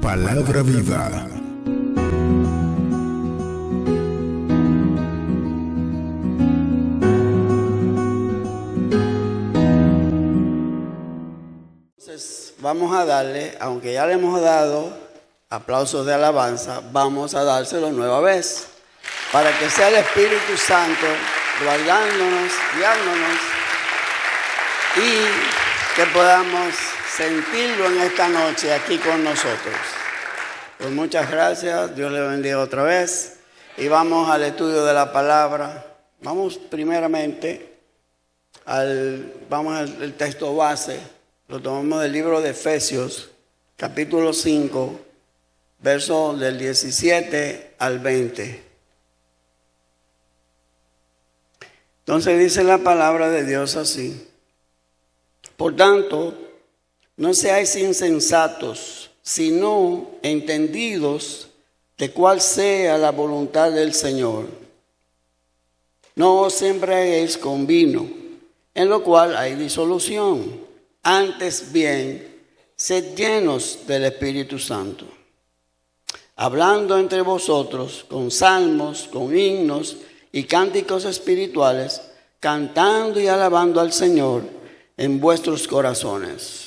Palabra viva. Entonces, vamos a darle, aunque ya le hemos dado aplausos de alabanza, vamos a dárselo nueva vez, para que sea el Espíritu Santo guardándonos, guiándonos, y que podamos sentirlo en esta noche aquí con nosotros. Pues muchas gracias, Dios le bendiga otra vez, y vamos al estudio de la palabra. Vamos primeramente al texto base. Lo tomamos del libro de Efesios, capítulo 5, versos del 17 al 20. Entonces dice la palabra de Dios así: por tanto, no seáis insensatos, sino entendidos de cuál sea la voluntad del Señor. No os embriaguéis con vino, en lo cual hay disolución. Antes bien, sed llenos del Espíritu Santo, hablando entre vosotros con salmos, con himnos y cánticos espirituales, cantando y alabando al Señor en vuestros corazones.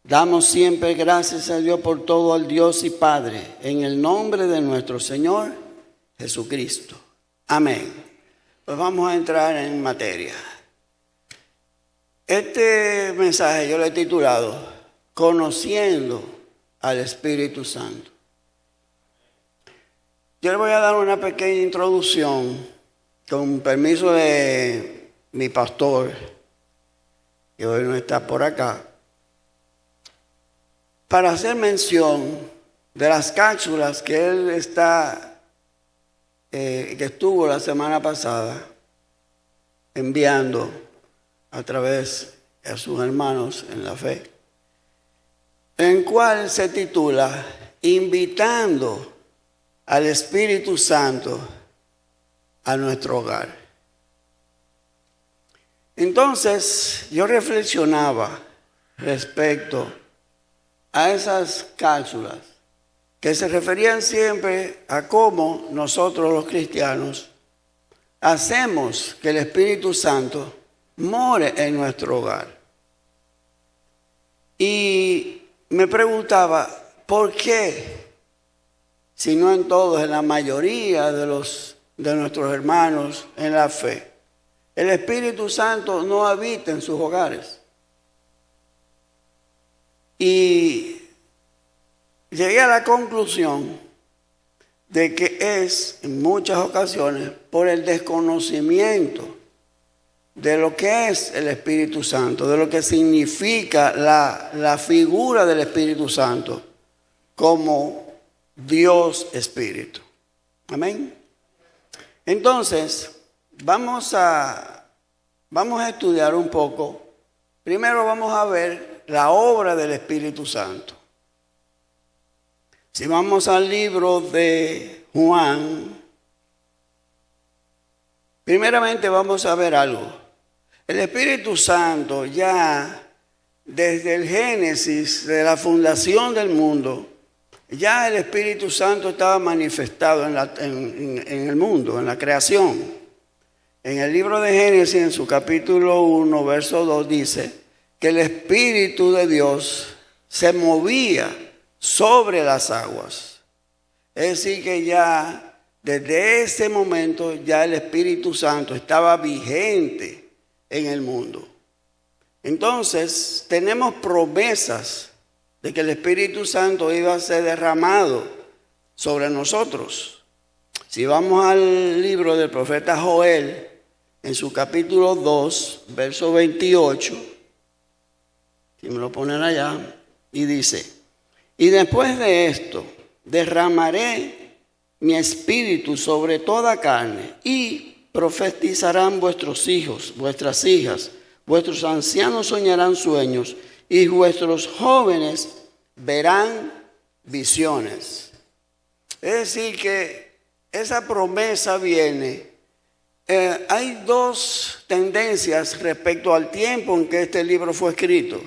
Damos siempre gracias a Dios por todo, al Dios y Padre, en el nombre de nuestro Señor Jesucristo. Amén. Pues vamos a entrar en materia. Este mensaje yo lo he titulado Conociendo al Espíritu Santo. Yo le voy a dar una pequeña introducción, con permiso de mi pastor, que hoy no está por acá, para hacer mención de las cápsulas que él que estuvo la semana pasada enviando a través de sus hermanos en la fe, en cual se titula Invitando al Espíritu Santo a nuestro hogar. Entonces, yo reflexionaba respecto a esas cápsulas que se referían siempre a cómo nosotros los cristianos hacemos que el Espíritu Santo more en nuestro hogar. Y me preguntaba, ¿por qué? Si no en todos, en la mayoría de nuestros hermanos en la fe, el Espíritu Santo no habita en sus hogares. Y llegué a la conclusión de que es, en muchas ocasiones, por el desconocimiento de lo que es el Espíritu Santo, de lo que significa la figura del Espíritu Santo como Dios Espíritu. Amén. Entonces, vamos a estudiar un poco. Primero vamos a ver la obra del Espíritu Santo. Si vamos al libro de Juan, primeramente vamos a ver algo. El Espíritu Santo ya desde el Génesis, de la fundación del mundo, ya el Espíritu Santo estaba manifestado en el mundo, en la creación. En el libro de Génesis, en su capítulo 1, verso 2, dice que el Espíritu de Dios se movía sobre las aguas. Es decir, que ya desde ese momento ya el Espíritu Santo estaba vigente en el mundo. Entonces, tenemos promesas de que el Espíritu Santo iba a ser derramado sobre nosotros. Si vamos al libro del profeta Joel, en su capítulo 2, verso 28, si me lo ponen allá, y dice: y después de esto, derramaré mi espíritu sobre toda carne, y profetizarán vuestros hijos, vuestras hijas, vuestros ancianos soñarán sueños, y vuestros jóvenes verán visiones. Es decir, que esa promesa viene. Hay dos tendencias respecto al tiempo en que este libro fue escrito.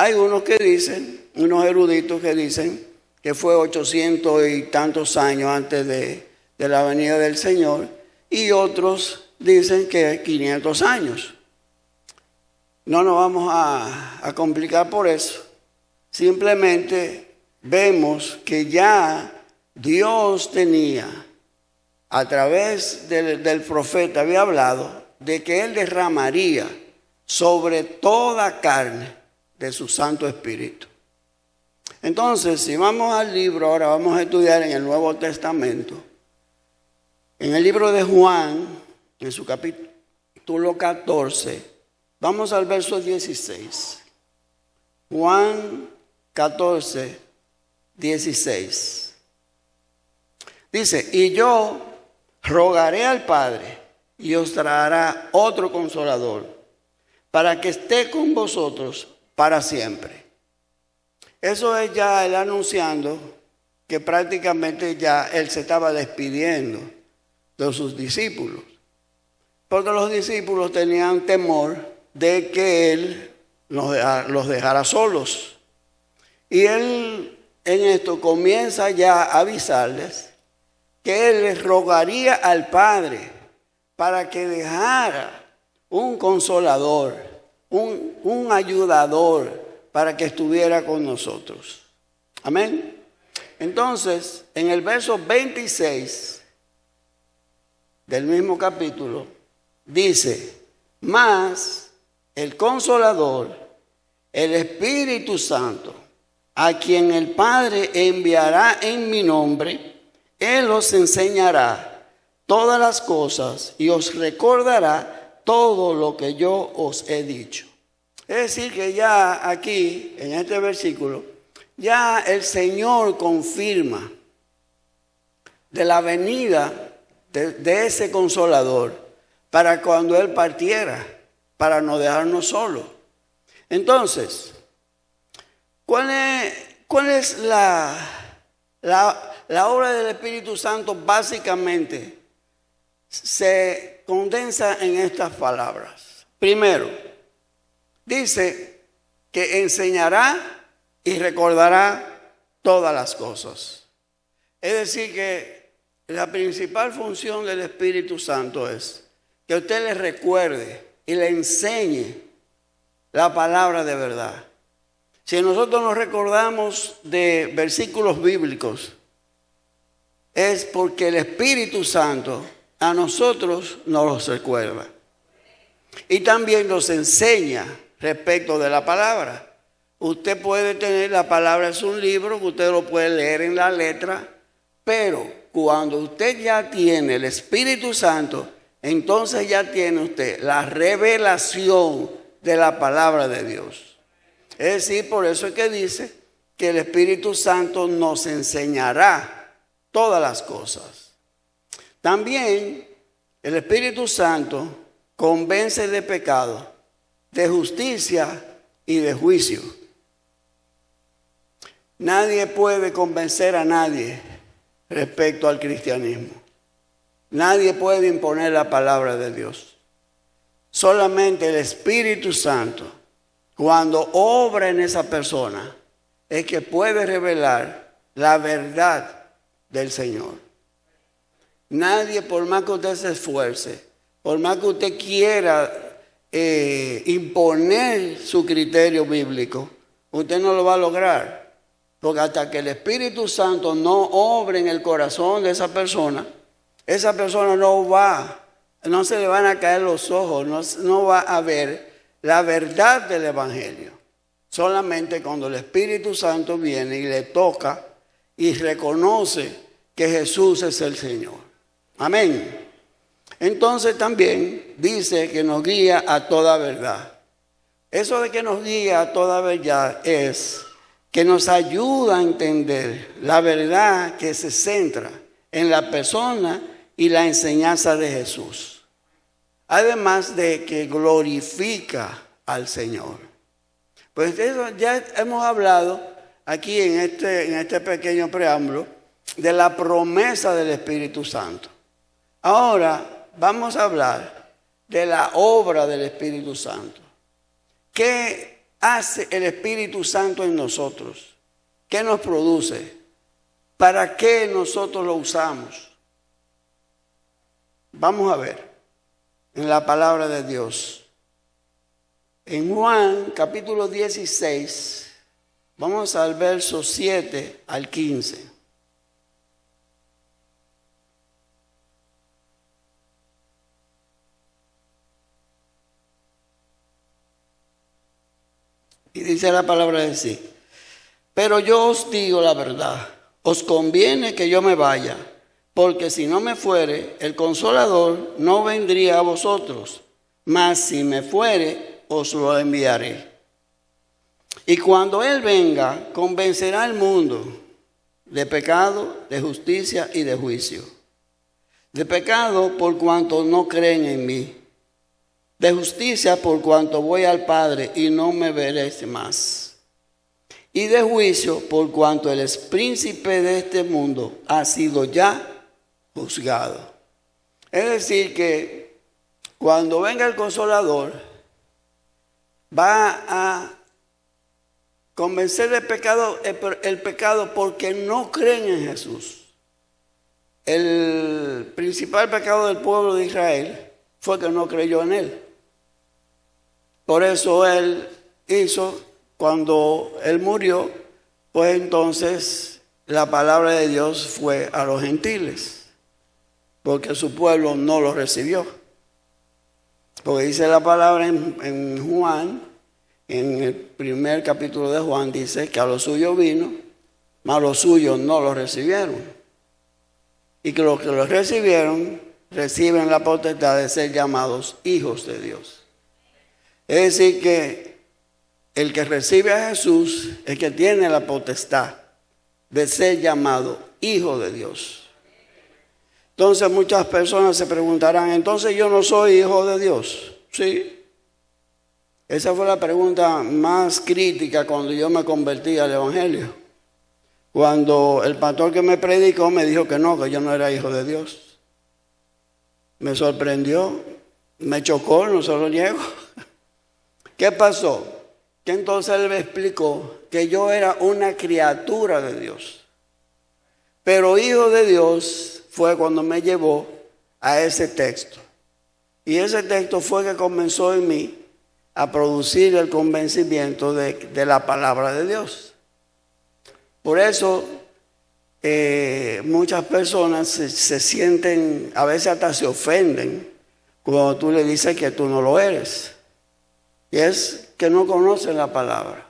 Hay unos que dicen, unos eruditos que dicen que fue 800 y tantos años antes de la venida del Señor, y otros dicen que 500 años. No nos vamos a complicar por eso. Simplemente vemos que ya Dios tenía, a través del profeta, había hablado de que Él derramaría sobre toda carne de su Santo Espíritu. Entonces, si vamos al libro, ahora vamos a estudiar en el Nuevo Testamento, en el libro de Juan, en su capítulo 14, vamos al verso 16. Juan 14, 16. Dice, y yo rogaré al Padre y os traerá otro consolador para que esté con vosotros para siempre. Eso es ya él anunciando que prácticamente ya él se estaba despidiendo de sus discípulos. Porque los discípulos tenían temor de que él los dejara solos. Y él en esto comienza ya a avisarles que él les rogaría al Padre para que dejara un consolador, un ayudador para que estuviera con nosotros. Amén. Entonces, en el verso 26 del mismo capítulo, dice, mas el consolador, el Espíritu Santo, a quien el Padre enviará en mi nombre, Él os enseñará todas las cosas y os recordará todo lo que yo os he dicho. Es decir, que ya aquí, en este versículo, ya el Señor confirma de la venida de ese consolador para cuando Él partiera, para no dejarnos solos. Entonces, ¿cuál es la obra del Espíritu Santo? Básicamente se condensa en estas palabras. Primero, dice que enseñará y recordará todas las cosas. Es decir, que la principal función del Espíritu Santo es que usted le recuerde y le enseñe la palabra de verdad. Si nosotros nos recordamos de versículos bíblicos, es porque el Espíritu Santo a nosotros nos los recuerda. Y también nos enseña respecto de la palabra. Usted puede tener la palabra, es un libro que usted lo puede leer en la letra, pero cuando usted ya tiene el Espíritu Santo, entonces ya tiene usted la revelación de la palabra de Dios. Es decir, por eso es que dice que el Espíritu Santo nos enseñará todas las cosas. También el Espíritu Santo convence de pecado, de justicia y de juicio. Nadie puede convencer a nadie respecto al cristianismo. Nadie puede imponer la palabra de Dios. Solamente el Espíritu Santo, cuando obra en esa persona, es que puede revelar la verdad del Señor. Nadie, por más que usted se esfuerce, por más que usted quiera imponer su criterio bíblico, usted no lo va a lograr. Porque hasta que el Espíritu Santo no obre en el corazón de esa persona no se le van a caer los ojos, no va a ver la verdad del Evangelio. Solamente cuando el Espíritu Santo viene y le toca y reconoce que Jesús es el Señor. Amén. Entonces también dice que nos guía a toda verdad. Eso de que nos guía a toda verdad es que nos ayuda a entender la verdad que se centra en la persona y la enseñanza de Jesús. Además de que glorifica al Señor. Pues eso ya hemos hablado aquí en este pequeño preámbulo de la promesa del Espíritu Santo. Ahora vamos a hablar de la obra del Espíritu Santo. ¿Qué hace el Espíritu Santo en nosotros? ¿Qué nos produce? ¿Para qué nosotros lo usamos? Vamos a ver en la palabra de Dios. En Juan capítulo 16, vamos al verso 7 al 15. Y dice la palabra de sí. Pero yo os digo la verdad, os conviene que yo me vaya, porque si no me fuere, el Consolador no vendría a vosotros, mas si me fuere, os lo enviaré. Y cuando Él venga, convencerá al mundo de pecado, de justicia y de juicio. De pecado por cuanto no creen en mí. De justicia por cuanto voy al Padre y no me veréis más. Y de juicio por cuanto el príncipe de este mundo ha sido ya juzgado. Es decir que cuando venga el Consolador va a convencer del pecado, el pecado porque no creen en Jesús. El principal pecado del pueblo de Israel fue que no creyó en Él. Por eso Él hizo, cuando Él murió, pues entonces la palabra de Dios fue a los gentiles, porque su pueblo no lo recibió. Porque dice la palabra en Juan, en el primer capítulo de Juan, dice que a los suyos vino, mas los suyos no lo recibieron. Y que los que lo recibieron, reciben la potestad de ser llamados hijos de Dios. Es decir que el que recibe a Jesús es el que tiene la potestad de ser llamado hijo de Dios. Entonces muchas personas se preguntarán, ¿entonces yo no soy hijo de Dios? Sí. Esa fue la pregunta más crítica cuando yo me convertí al Evangelio. Cuando el pastor que me predicó me dijo que yo no era hijo de Dios. Me sorprendió, me chocó, no se lo niego. ¿Qué pasó? Que entonces él me explicó que yo era una criatura de Dios. Pero hijo de Dios fue cuando me llevó a ese texto. Y ese texto fue que comenzó en mí a producir el convencimiento de la palabra de Dios. Por eso muchas personas se sienten, a veces hasta se ofenden cuando tú le dices que tú no lo eres. Y es que no conocen la palabra.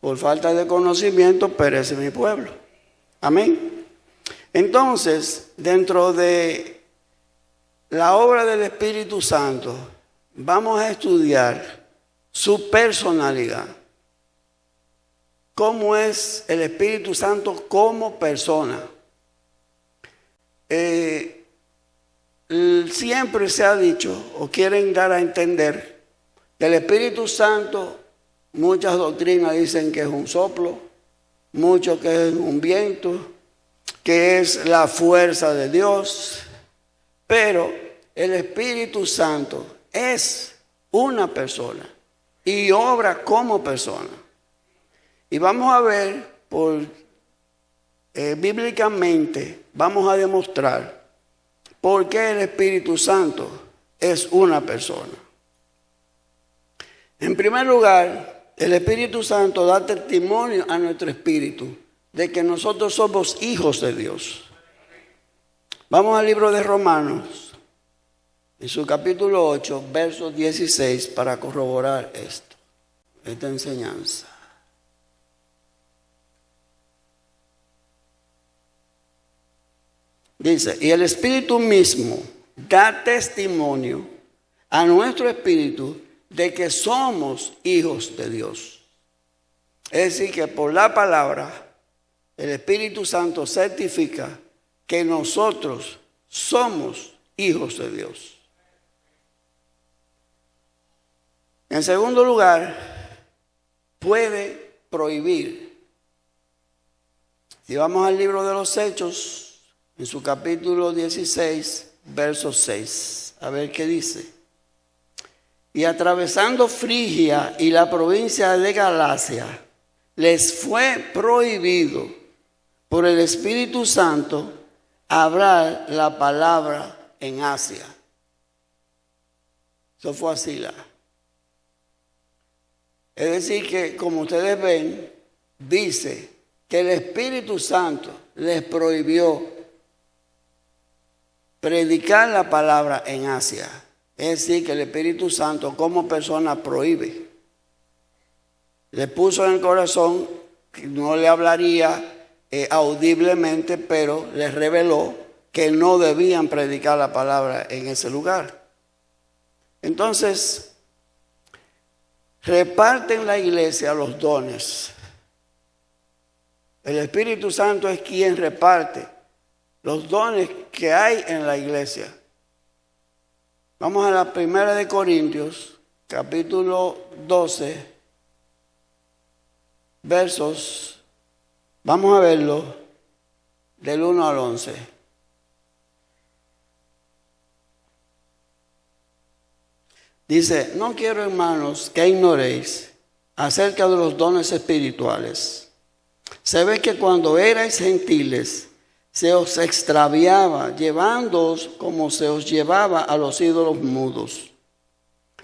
Por falta de conocimiento perece mi pueblo. Amén. Entonces, dentro de la obra del Espíritu Santo, vamos a estudiar su personalidad. ¿Cómo es el Espíritu Santo como persona? Siempre se ha dicho, o quieren dar a entender, que el Espíritu Santo, muchas doctrinas dicen que es un soplo, muchos que es un viento, que es la fuerza de Dios, pero el Espíritu Santo es una persona y obra como persona. Y vamos a ver, bíblicamente, vamos a demostrar por qué el Espíritu Santo es una persona. En primer lugar, el Espíritu Santo da testimonio a nuestro espíritu de que nosotros somos hijos de Dios. Vamos al libro de Romanos, en su capítulo 8, verso 16, para corroborar esta enseñanza. Dice, y el Espíritu mismo da testimonio a nuestro espíritu de que somos hijos de Dios. Es decir, que por la palabra, el Espíritu Santo certifica que nosotros somos hijos de Dios. En segundo lugar, puede prohibir. Si vamos al libro de los Hechos, en su capítulo 16, verso 6, a ver qué dice. y atravesando Frigia y la provincia de Galacia, les fue prohibido por el Espíritu Santo hablar la palabra en Asia. Eso fue así. Es decir que, como ustedes ven, dice que el Espíritu Santo les prohibió predicar la palabra en Asia. Es decir, que el Espíritu Santo como persona prohíbe. Le puso en el corazón que no le hablaría audiblemente, pero les reveló que no debían predicar la palabra en ese lugar. Entonces, reparten la iglesia los dones. El Espíritu Santo es quien reparte los dones que hay en la iglesia. Vamos a la primera de Corintios, capítulo 12, versos, vamos a verlo, del 1 al 11. Dice, no quiero, hermanos, que ignoréis acerca de los dones espirituales. Se ve que cuando erais gentiles, se os extraviaba, llevándoos como se os llevaba a los ídolos mudos.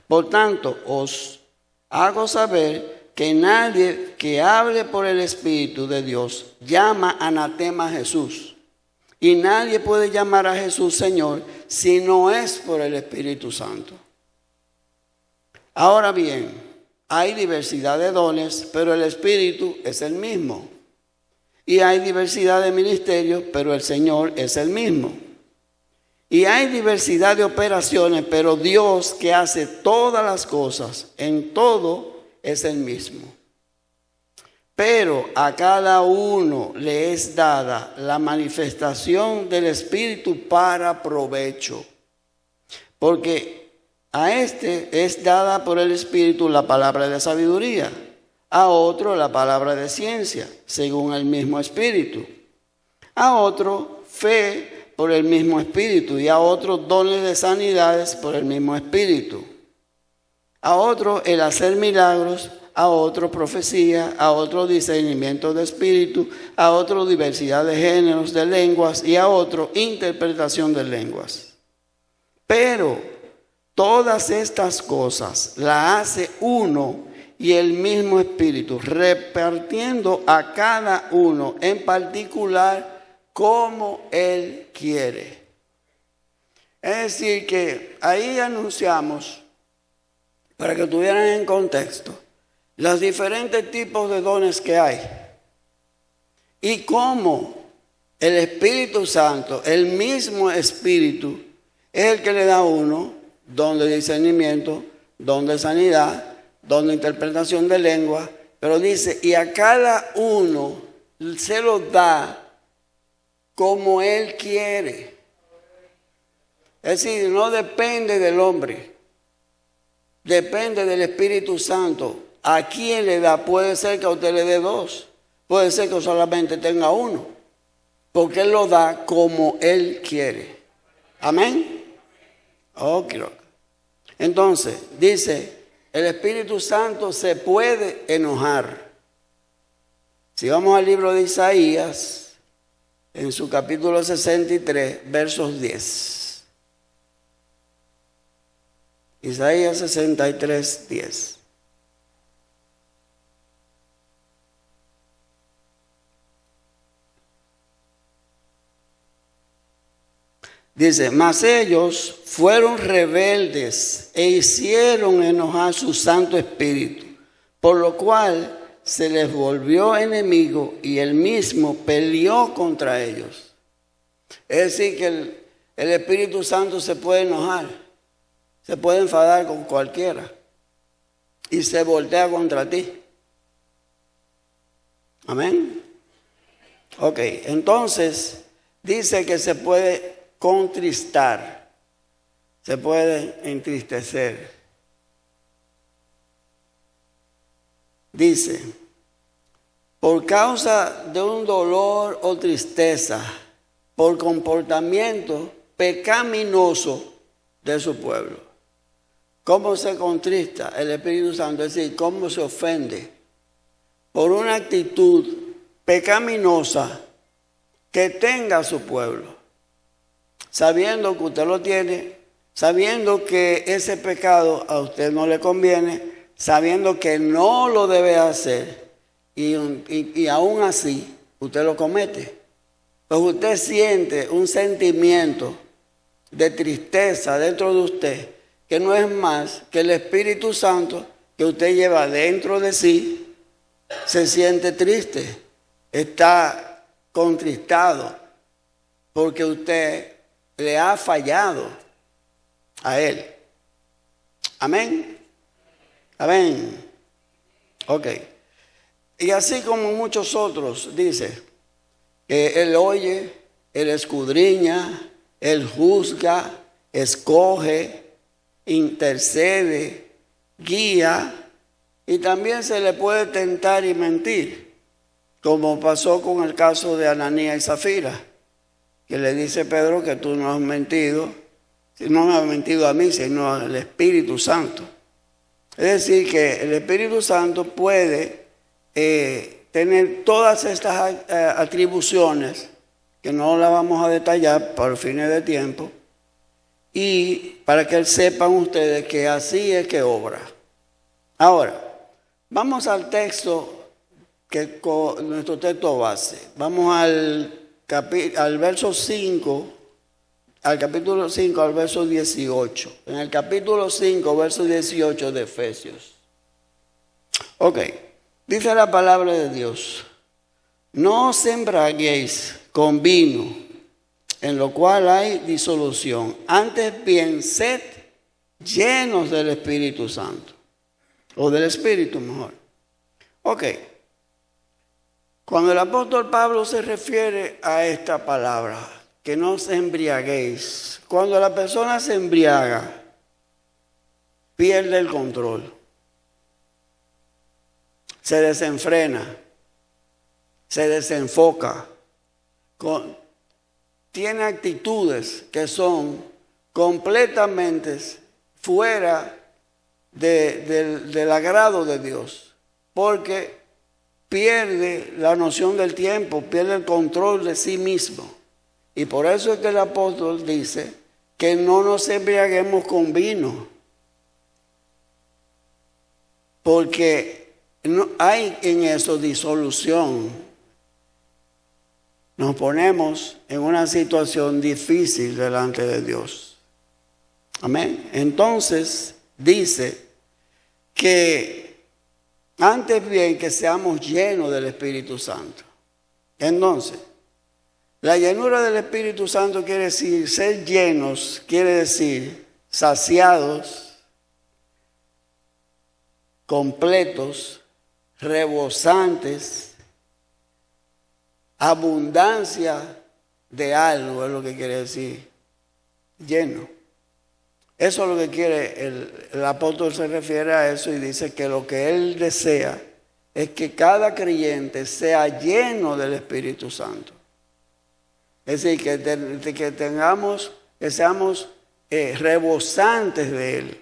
Por tanto, os hago saber que nadie que hable por el Espíritu de Dios llama anatema a Jesús. Y nadie puede llamar a Jesús Señor si no es por el Espíritu Santo. Ahora bien, hay diversidad de dones, pero el Espíritu es el mismo. Y hay diversidad de ministerios, pero el Señor es el mismo. Y hay diversidad de operaciones, pero Dios que hace todas las cosas, en todo es el mismo. Pero a cada uno le es dada la manifestación del Espíritu para provecho. Porque a este es dada por el Espíritu la palabra de sabiduría, a otro la palabra de ciencia, según el mismo Espíritu, a otro fe por el mismo Espíritu, y a otro dones de sanidades por el mismo Espíritu, a otro el hacer milagros, a otro profecía, a otro discernimiento de espíritu, a otro diversidad de géneros de lenguas y a otro interpretación de lenguas. Pero todas estas cosas las hace uno y el mismo Espíritu, repartiendo a cada uno en particular como Él quiere. Es decir, que ahí anunciamos, para que tuvieran en contexto, los diferentes tipos de dones que hay y cómo el Espíritu Santo, el mismo Espíritu, es el que le da a uno don de discernimiento, don de sanidad, don de interpretación de lengua, pero dice, y a cada uno se lo da como Él quiere. Es decir, no depende del hombre, depende del Espíritu Santo. ¿A quién le da? Puede ser que a usted le dé dos, puede ser que solamente tenga uno, porque Él lo da como Él quiere. Amén. Ok. Entonces, dice, el Espíritu Santo se puede enojar. Si vamos al libro de Isaías, en su capítulo 63, versos 10. Isaías 63, 10. Dice, mas ellos fueron rebeldes e hicieron enojar su Santo Espíritu, por lo cual se les volvió enemigo y él mismo peleó contra ellos. Es decir, que el Espíritu Santo se puede enojar, se puede enfadar con cualquiera y se voltea contra ti. Amén. Ok, entonces dice que se puede contristar, se puede entristecer. Dice, por causa de un dolor o tristeza, por comportamiento pecaminoso de su pueblo. cómo se contrista el Espíritu Santo, es decir, cómo se ofende por una actitud pecaminosa que tenga su pueblo, sabiendo que usted lo tiene, sabiendo que ese pecado a usted no le conviene, sabiendo que no lo debe hacer y aún así usted lo comete. Pues usted siente un sentimiento de tristeza dentro de usted que no es más que el Espíritu Santo que usted lleva dentro de sí. Se siente triste, está contristado porque usted le ha fallado a Él. Amén. Amén. Ok. Y así como muchos otros, dice que Él oye, Él escudriña, Él juzga, escoge, intercede, guía, y también se le puede tentar y mentir, como pasó con el caso de Ananías y Zafira, que le dice Pedro que tú no has mentido, no me has mentido a mí, sino al Espíritu Santo. Es decir, que el Espíritu Santo puede tener todas estas atribuciones, que no las vamos a detallar por fines de tiempo, y para que sepan ustedes que así es que obra. Ahora, vamos al texto, nuestro texto base. Vamos al verso 5, al capítulo 5, al verso 18. En el capítulo 5, verso 18 de Efesios. Ok, dice la palabra de Dios: no os embriaguéis con vino, en lo cual hay disolución. Antes bien, sed llenos del Espíritu Santo. O del Espíritu mejor. Ok. Cuando el apóstol Pablo se refiere a esta palabra, que no os embriaguéis, cuando la persona se embriaga, pierde el control, se desenfrena, se desenfoca, tiene actitudes que son completamente fuera del agrado de Dios, porque pierde la noción del tiempo, pierde el control de sí mismo. Y por eso es que el apóstol dice que no nos embriaguemos con vino, porque no hay en eso disolución. Nos ponemos en una situación difícil delante de Dios. Amén. Entonces dice que antes bien que seamos llenos del Espíritu Santo. Entonces, la llenura del Espíritu Santo quiere decir, ser llenos quiere decir saciados, completos, rebosantes, abundancia de algo es lo que quiere decir lleno. Eso es lo que quiere, el apóstol se refiere a eso y dice que lo que él desea es que cada creyente sea lleno del Espíritu Santo. Es decir, que seamos rebosantes de él.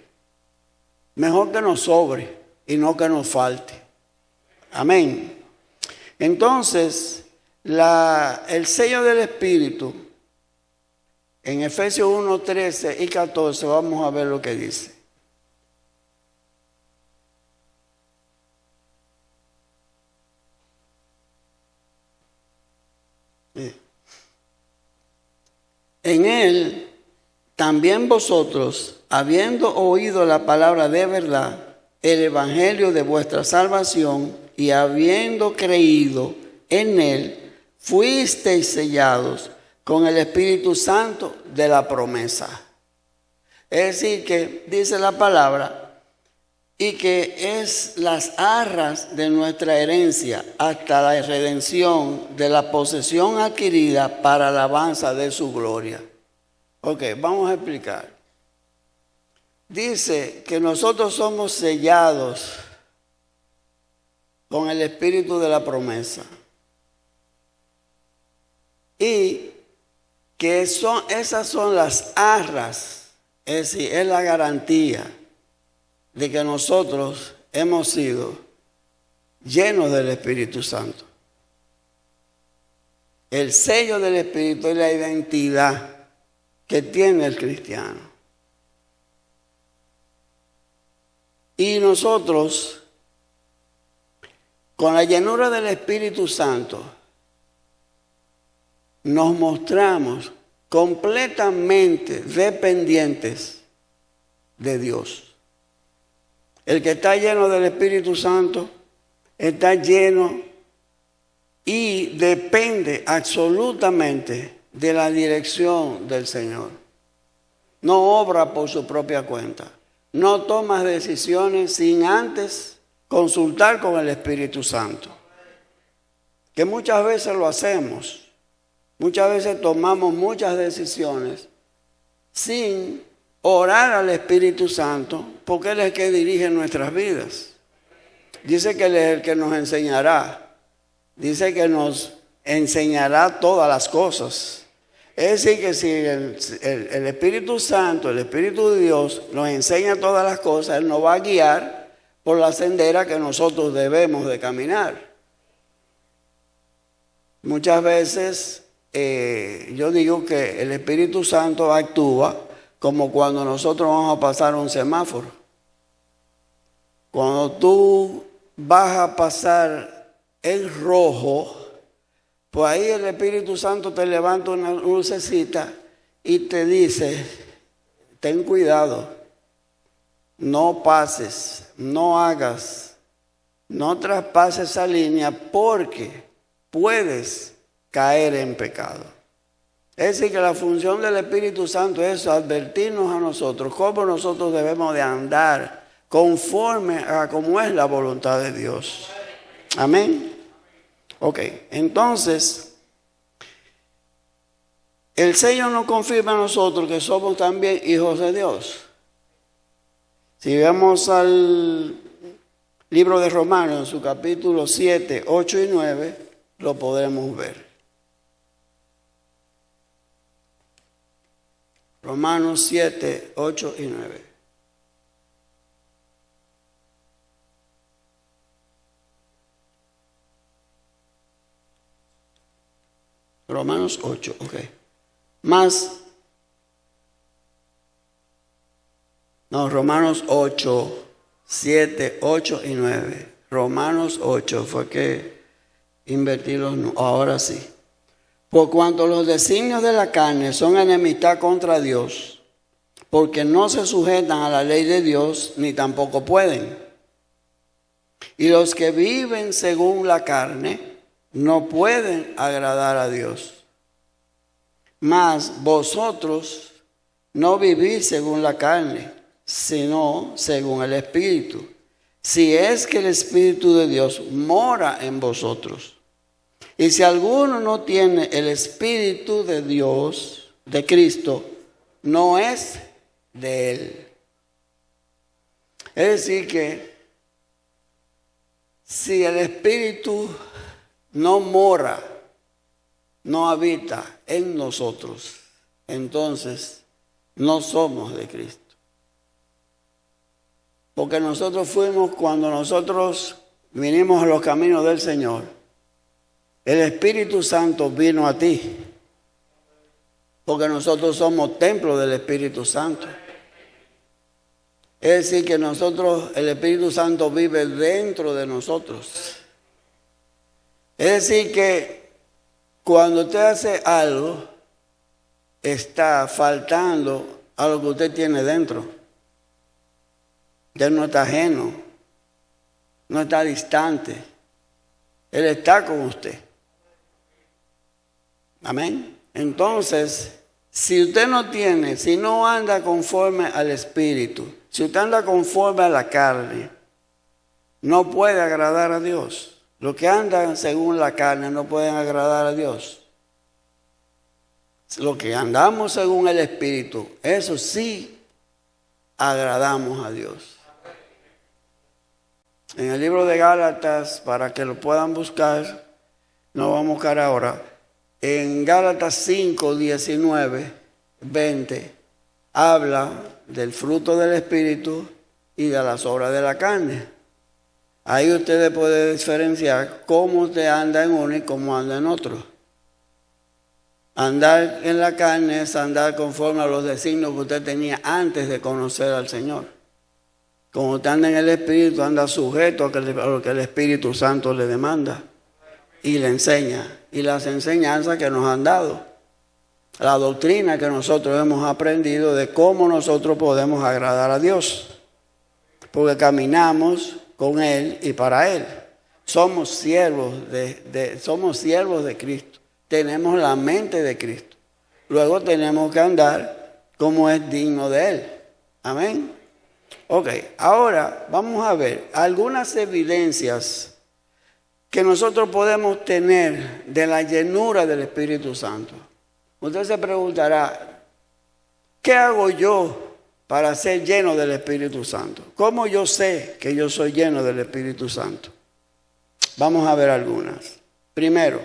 Mejor que nos sobre y no que nos falte. Amén. Entonces, el sello del Espíritu, en Efesios 1, 13 y 14, vamos a ver lo que dice. En él también vosotros, habiendo oído la palabra de verdad, el evangelio de vuestra salvación, y habiendo creído en él, fuisteis sellados con el Espíritu Santo de la promesa. Es decir, que dice la palabra, y que es las arras de nuestra herencia hasta la redención de la posesión adquirida para alabanza de su gloria. Ok, vamos a explicar. Dice que nosotros somos sellados con el Espíritu de la promesa. Y que esas son las arras, es decir, es la garantía de que nosotros hemos sido llenos del Espíritu Santo. El sello del Espíritu es la identidad que tiene el cristiano. Y nosotros, con la llenura del Espíritu Santo, nos mostramos completamente dependientes de Dios. El que está lleno del Espíritu Santo está lleno y depende absolutamente de la dirección del Señor. No obra por su propia cuenta. No toma decisiones sin antes consultar con el Espíritu Santo. Que muchas veces lo hacemos. Muchas veces tomamos muchas decisiones sin orar al Espíritu Santo, porque Él es el que dirige nuestras vidas. Dice que Él es el que nos enseñará. Dice que nos enseñará todas las cosas. Es decir, que si el Espíritu Santo, el Espíritu de Dios, nos enseña todas las cosas, Él nos va a guiar por la sendera que nosotros debemos de caminar. Muchas veces yo digo que el Espíritu Santo actúa como cuando nosotros vamos a pasar un semáforo. Cuando tú vas a pasar en rojo, pues ahí el Espíritu Santo te levanta una lucecita y te dice, ten cuidado, no pases, no hagas, no traspases esa línea porque puedes caer en pecado. Es decir, que la función del Espíritu Santo es advertirnos a nosotros cómo nosotros debemos de andar conforme a cómo es la voluntad de Dios. Amén. Ok, entonces, el sello nos confirma a nosotros que somos también hijos de Dios. Si vamos al libro de Romanos, en su capítulo 7, 8 y 9, lo podremos ver. Romanos 7, 8 y 9. Romanos 8, ok. Romanos 8, 7, 8 y 9. Romanos 8 fue que invertí los números. Ahora sí. Por cuanto los designios de la carne son enemistad contra Dios, porque no se sujetan a la ley de Dios, ni tampoco pueden. Y los que viven según la carne no pueden agradar a Dios. Mas vosotros no vivís según la carne, sino según el Espíritu. Si es que el Espíritu de Dios mora en vosotros. Y si alguno no tiene el Espíritu de Dios, de Cristo, no es de Él. Es decir que si el Espíritu no mora, no habita en nosotros, entonces no somos de Cristo. Porque nosotros fuimos, cuando nosotros vinimos a los caminos del Señor, el Espíritu Santo vino a ti. Porque nosotros somos templo del Espíritu Santo. Es decir, que nosotros, el Espíritu Santo vive dentro de nosotros. Es decir, que cuando usted hace algo, está faltando a lo que usted tiene dentro. Él no está ajeno, no está distante. Él está con usted. Amén. Entonces, si usted no tiene, si no anda conforme al Espíritu, si usted anda conforme a la carne, no puede agradar a Dios. Los que andan según la carne no pueden agradar a Dios. Los que andamos según el Espíritu, eso sí agradamos a Dios. En el libro de Gálatas, para que lo puedan buscar, no vamos a buscar ahora. En Gálatas 5, 19, 20, habla del fruto del Espíritu y de las obras de la carne. Ahí ustedes pueden diferenciar cómo usted anda en uno y cómo anda en otro. Andar en la carne es andar conforme a los designios que usted tenía antes de conocer al Señor. Como usted anda en el Espíritu, anda sujeto a lo que el Espíritu Santo le demanda y le enseña. Y las enseñanzas que nos han dado. La doctrina que nosotros hemos aprendido de cómo nosotros podemos agradar a Dios. Porque caminamos con Él y para Él. Somos siervos de Cristo. Tenemos la mente de Cristo. Luego tenemos que andar como es digno de Él. Amén. Ok, ahora vamos a ver algunas evidencias que nosotros podemos tener de la llenura del Espíritu Santo. Usted se preguntará, ¿qué hago yo para ser lleno del Espíritu Santo? ¿Cómo yo sé que yo soy lleno del Espíritu Santo? Vamos a ver algunas. Primero,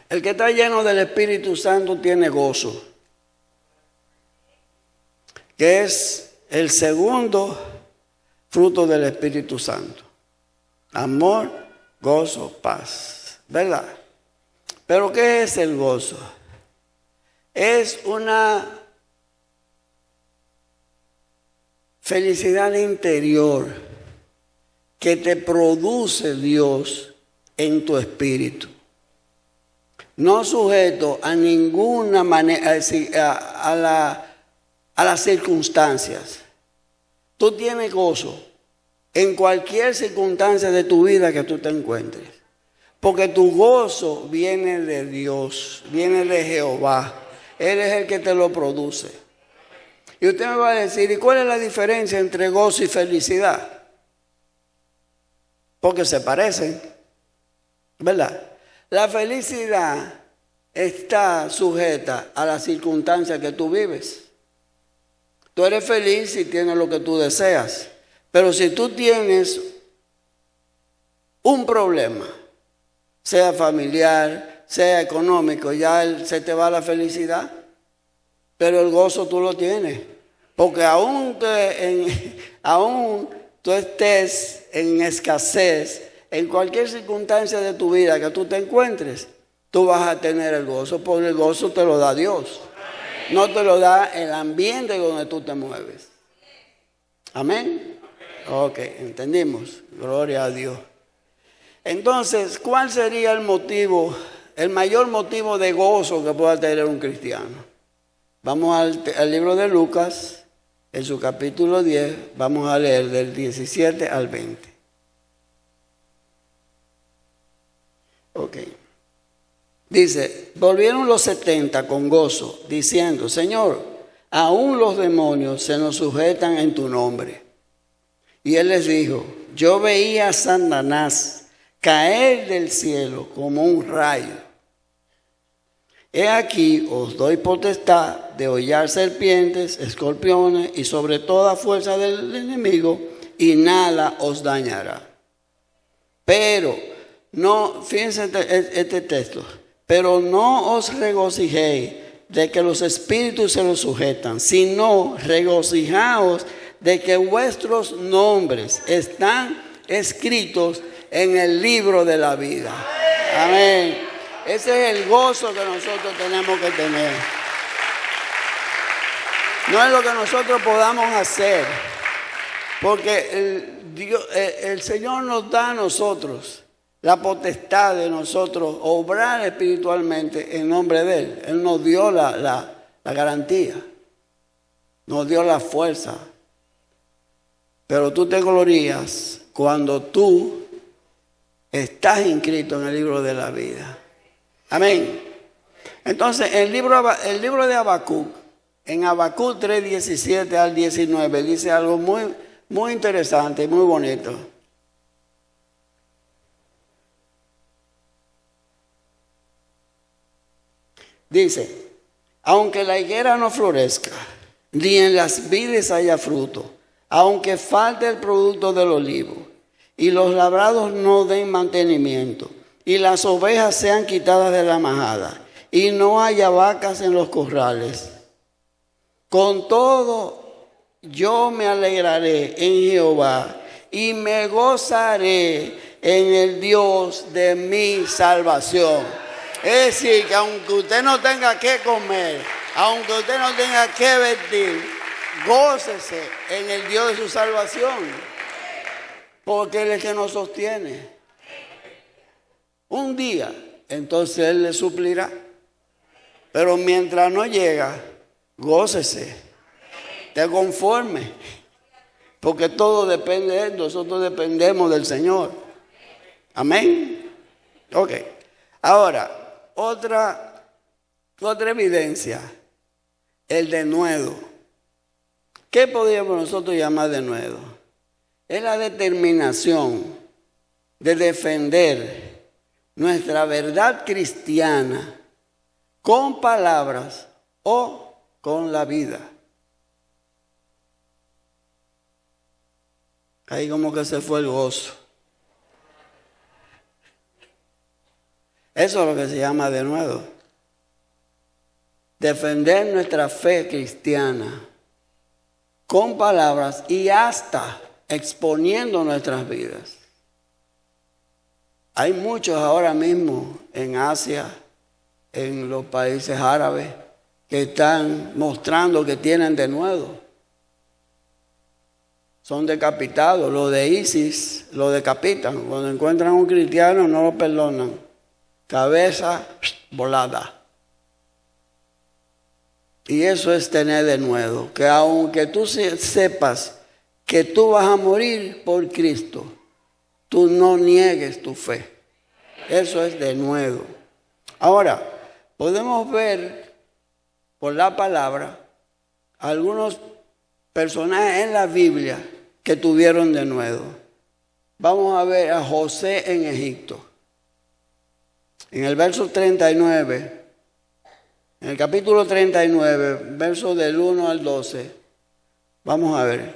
el que está lleno del Espíritu Santo tiene gozo, que es el segundo fruto del Espíritu Santo. Amor, gozo, paz. ¿Verdad? Pero ¿qué es el gozo? Es una felicidad interior que te produce Dios en tu espíritu. No sujeto a ninguna manera, a las circunstancias. Tú tienes gozo en cualquier circunstancia de tu vida que tú te encuentres. Porque tu gozo viene de Dios, viene de Jehová. Él es el que te lo produce. Y usted me va a decir, ¿y cuál es la diferencia entre gozo y felicidad? Porque se parecen, ¿verdad? La felicidad está sujeta a las circunstancias que tú vives. Tú eres feliz si tienes lo que tú deseas. Pero si tú tienes un problema, sea familiar, sea económico, ya se te va la felicidad. Pero el gozo tú lo tienes. Porque aún tú estés en escasez, en cualquier circunstancia de tu vida que tú te encuentres, tú vas a tener el gozo, porque el gozo te lo da Dios. No te lo da el ambiente donde tú te mueves. Amén. Ok, entendimos. Gloria a Dios. Entonces, ¿cuál sería el motivo, el mayor motivo de gozo que pueda tener un cristiano? Vamos al libro de Lucas, en su capítulo 10, vamos a leer del 17 al 20. Ok. Dice, volvieron los 70 con gozo, diciendo, Señor, aún los demonios se nos sujetan en tu nombre. Y él les dijo, yo veía a Satanás caer del cielo como un rayo. He aquí os doy potestad de hollar serpientes, escorpiones y sobre toda fuerza del enemigo, y nada os dañará. Pero no, fíjense este texto, pero no os regocijéis de que los espíritus se los sujetan, sino regocijaos de que vuestros nombres están escritos en el libro de la vida. Amén. Ese es el gozo que nosotros tenemos que tener. No es lo que nosotros podamos hacer, porque el Señor nos da a nosotros la potestad de nosotros obrar espiritualmente en nombre de Él. Él nos dio la garantía, nos dio la fuerza. Pero tú te glorías cuando tú estás inscrito en el libro de la vida. Amén. Entonces, el libro de Habacuc, en Habacuc 3, 17 al 19, dice algo muy, muy interesante y muy bonito. Dice, aunque la higuera no florezca, ni en las vides haya fruto, aunque falte el producto del olivo, y los labrados no den mantenimiento, y las ovejas sean quitadas de la majada, y no haya vacas en los corrales. Con todo yo me alegraré en Jehová y me gozaré en el Dios de mi salvación. Es decir, que aunque usted no tenga que comer, aunque usted no tenga que vestir, gócese en el Dios de su salvación, porque Él es el que nos sostiene. Un día, entonces Él le suplirá. Pero mientras no llega, gócese, te conforme, porque todo depende de Él. Nosotros dependemos del Señor. Amén. Ok. Ahora, otra evidencia, el denuedo. ¿Qué podríamos nosotros llamar denuedo? Es la determinación de defender nuestra verdad cristiana con palabras o con la vida. Ahí como que se fue el gozo. Eso es lo que se llama denuedo. Defender nuestra fe cristiana con palabras y hasta exponiendo nuestras vidas. Hay muchos ahora mismo en Asia, en los países árabes, que están mostrando que tienen denuedo. Son decapitados. Los de ISIS lo decapitan. Cuando encuentran a un cristiano no lo perdonan. Cabeza volada. Y eso es tener denuedo. Que aunque tú sepas que tú vas a morir por Cristo, tú no niegues tu fe. Eso es denuedo. Ahora, podemos ver por la palabra algunos personajes en la Biblia que tuvieron denuedo. Vamos a ver a José en Egipto. En el verso 39, en el capítulo 39, verso del 1 al 12, vamos a ver.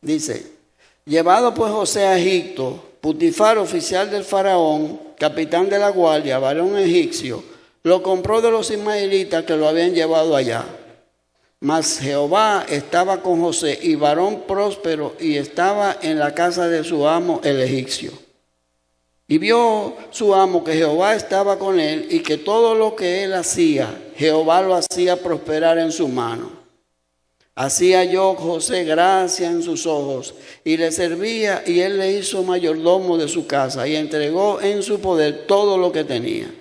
Dice, llevado pues José a Egipto, Putifar, oficial del faraón, capitán de la guardia, varón egipcio, lo compró de los ismaelitas que lo habían llevado allá. Mas Jehová estaba con José, y varón próspero, y estaba en la casa de su amo el egipcio. Y vio su amo que Jehová estaba con él, y que todo lo que él hacía, Jehová lo hacía prosperar en su mano. Hacía yo José gracia en sus ojos, y le servía, y él le hizo mayordomo de su casa, y entregó en su poder todo lo que tenía.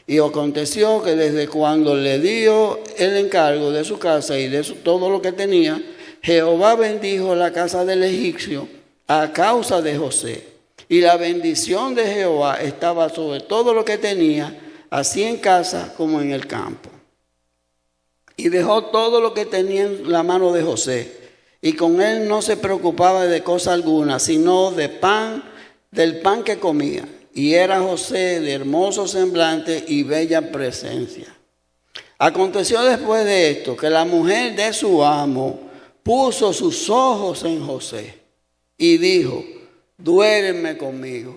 Y aconteció que desde cuando le dio el encargo de su casa y de todo lo que tenía, Jehová bendijo la casa del egipcio a causa de José. Y la bendición de Jehová estaba sobre todo lo que tenía, así en casa como en el campo. Y dejó todo lo que tenía en la mano de José, y con él no se preocupaba de cosa alguna, sino del pan que comía. Y era José de hermoso semblante y bella presencia. Aconteció después de esto que la mujer de su amo puso sus ojos en José y dijo, duérme conmigo.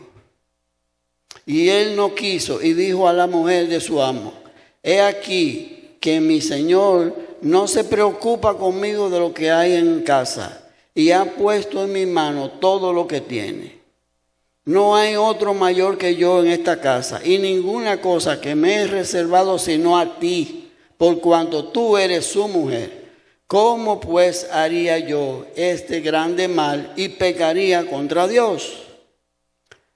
Y él no quiso, y dijo a la mujer de su amo, he aquí que mi señor no se preocupa conmigo de lo que hay en casa, y ha puesto en mi mano todo lo que tiene. No hay otro mayor que yo en esta casa, y ninguna cosa que me he reservado sino a ti, por cuanto tú eres su mujer. ¿Cómo pues haría yo este grande mal y pecaría contra Dios?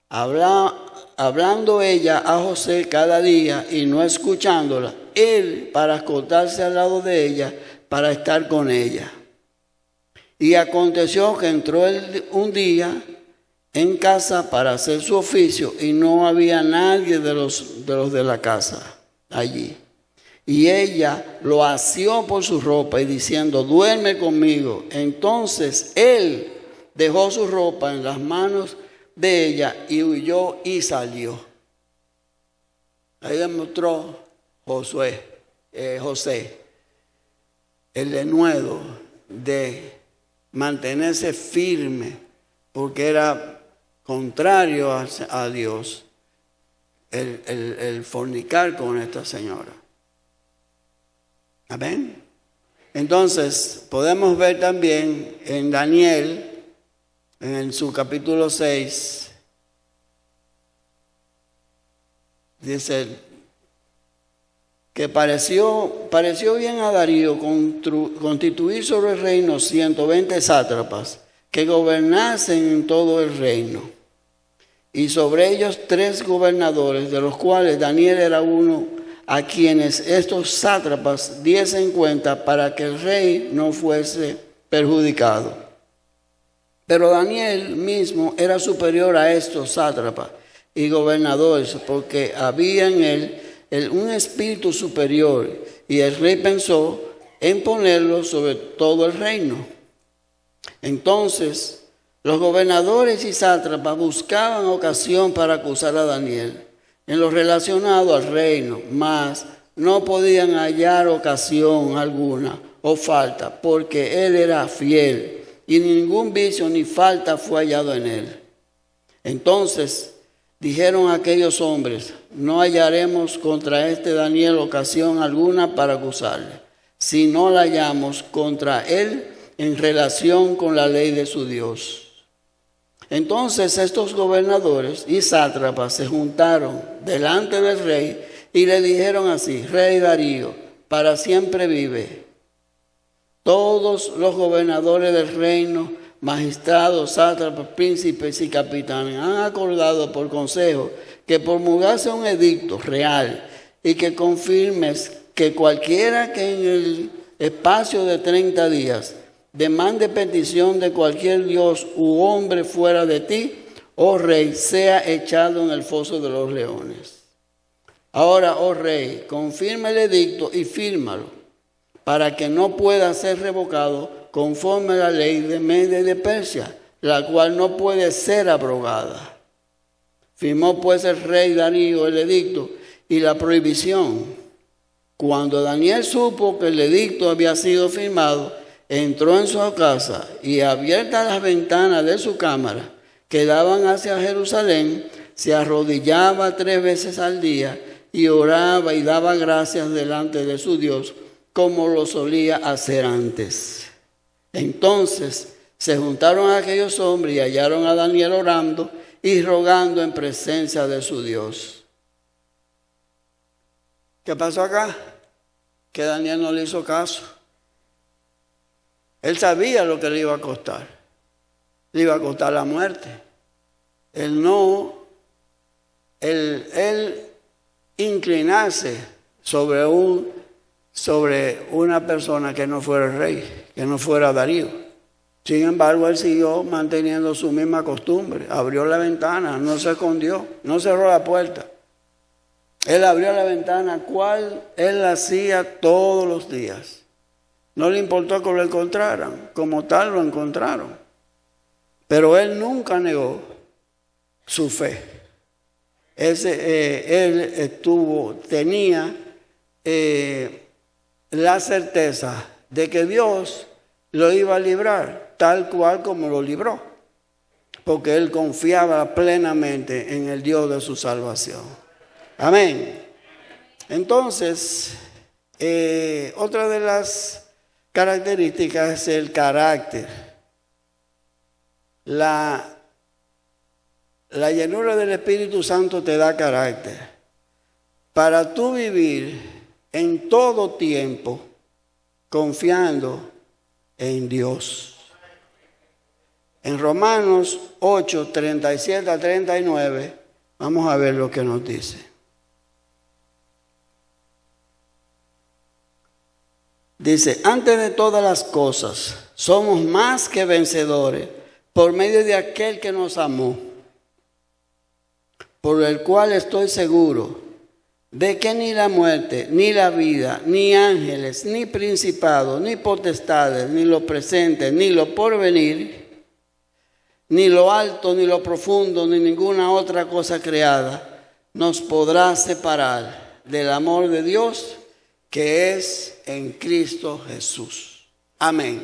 Hablando ella a José cada día y no escuchándola, él para acostarse al lado de ella, para estar con ella. Y aconteció que entró él un día en casa para hacer su oficio, y no había nadie de los de la casa allí. Y ella lo asió por su ropa y diciendo, duerme conmigo. Entonces él dejó su ropa en las manos de ella y huyó y salió. Ahí demostró José el denuedo de mantenerse firme, porque era contrario a Dios el fornicar con esta señora. Amén. Entonces, podemos ver también en Daniel, en su capítulo 6, dice que pareció bien a Darío constituir sobre el reino 120 sátrapas que gobernasen en todo el reino, y sobre ellos 3 gobernadores, de los cuales Daniel era uno, a quienes estos sátrapas diesen cuenta para que el rey no fuese perjudicado. Pero Daniel mismo era superior a estos sátrapas y gobernadores, porque había en él un espíritu superior, y el rey pensó en ponerlo sobre todo el reino. Entonces los gobernadores y sátrapas buscaban ocasión para acusar a Daniel en lo relacionado al reino, mas no podían hallar ocasión alguna o falta, porque él era fiel y ningún vicio ni falta fue hallado en él. Entonces dijeron aquellos hombres: no hallaremos contra este Daniel ocasión alguna para acusarle, si no la hallamos contra él en relación con la ley de su Dios. Entonces estos gobernadores y sátrapas se juntaron delante del rey y le dijeron así: Rey Darío, para siempre vive. Todos los gobernadores del reino, magistrados, sátrapas, príncipes y capitanes han acordado por consejo que promulgase un edicto real y que confirmes que cualquiera que en el espacio de 30 días demande petición de cualquier dios u hombre fuera de ti, oh rey, sea echado en el foso de los leones. Ahora, oh rey, confirma el edicto y fírmalo, para que no pueda ser revocado conforme a la ley de Media y de Persia, la cual no puede ser abrogada. Firmó pues el rey Darío el edicto y la prohibición. Cuando Daniel supo que el edicto había sido firmado, entró en su casa y, abiertas las ventanas de su cámara que daban hacia Jerusalén, se arrodillaba 3 veces al día y oraba y daba gracias delante de su Dios, como lo solía hacer antes. Entonces se juntaron aquellos hombres y hallaron a Daniel orando y rogando en presencia de su Dios. ¿Qué pasó acá? Que Daniel no le hizo caso. Él sabía lo que le iba a costar. Le iba a costar la muerte. Él inclinarse sobre una persona que no fuera el rey, que no fuera Darío. Sin embargo, él siguió manteniendo su misma costumbre. Abrió la ventana, no se escondió, no cerró la puerta. Él abrió la ventana, cual él hacía todos los días. No le importó que lo encontraran, como tal lo encontraron. Pero él nunca negó su fe. Él tenía la certeza de que Dios lo iba a librar, tal cual como lo libró, porque él confiaba plenamente en el Dios de su salvación. Amén. Entonces, otra de las características es el carácter. La llenura del Espíritu Santo te da carácter para tú vivir en todo tiempo confiando en Dios. En Romanos 8, 37 a 39, vamos a ver lo que nos dice. Dice: antes de todas las cosas, somos más que vencedores por medio de aquel que nos amó, por el cual estoy seguro de que ni la muerte, ni la vida, ni ángeles, ni principados, ni potestades, ni lo presente, ni lo porvenir, ni lo alto, ni lo profundo, ni ninguna otra cosa creada nos podrá separar del amor de Dios que es en Cristo Jesús. Amén.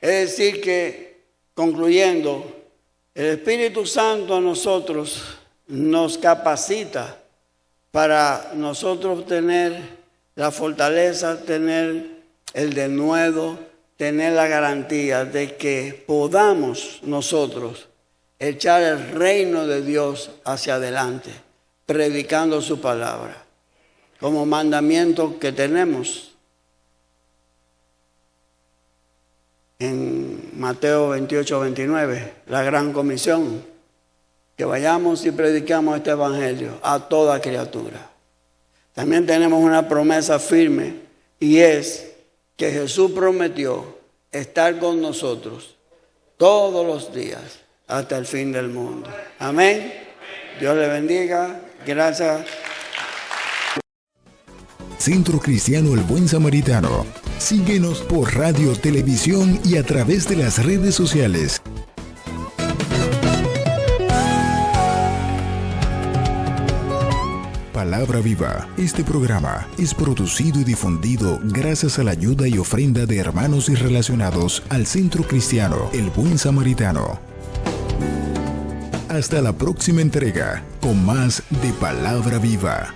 Es decir que, concluyendo, el Espíritu Santo a nosotros nos capacita para nosotros tener la fortaleza, tener el denuedo, tener la garantía de que podamos nosotros echar el reino de Dios hacia adelante, predicando su palabra, como mandamiento que tenemos en Mateo 28, 29, la gran comisión, que vayamos y predicamos este evangelio a toda criatura. También tenemos una promesa firme, y es que Jesús prometió estar con nosotros todos los días hasta el fin del mundo. Amén. Dios le bendiga. Gracias. Centro Cristiano El Buen Samaritano. Síguenos por radio, televisión y a través de las redes sociales. Palabra Viva. Este programa es producido y difundido gracias a la ayuda y ofrenda de hermanos y relacionados al Centro Cristiano El Buen Samaritano. Hasta la próxima entrega con más de Palabra Viva.